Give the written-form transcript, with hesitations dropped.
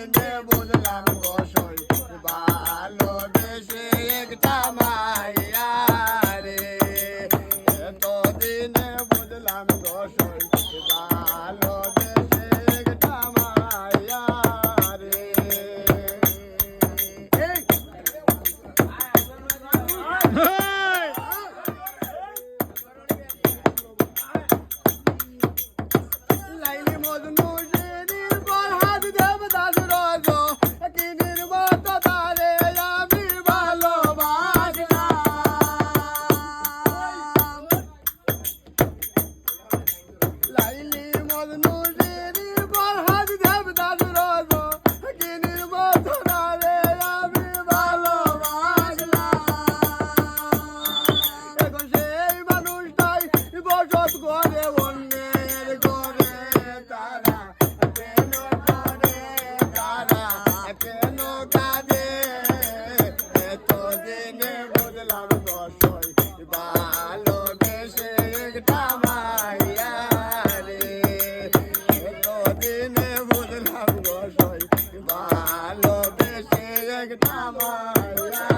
বুঝলাম গোসই ভালোবেসে একটা মাইয়া রে এতদিনে বুঝলাম গোসই ভালোবেসে একটা মাইয়া রে লাইলি মজনু ভালোবেসে একটা মাইয়া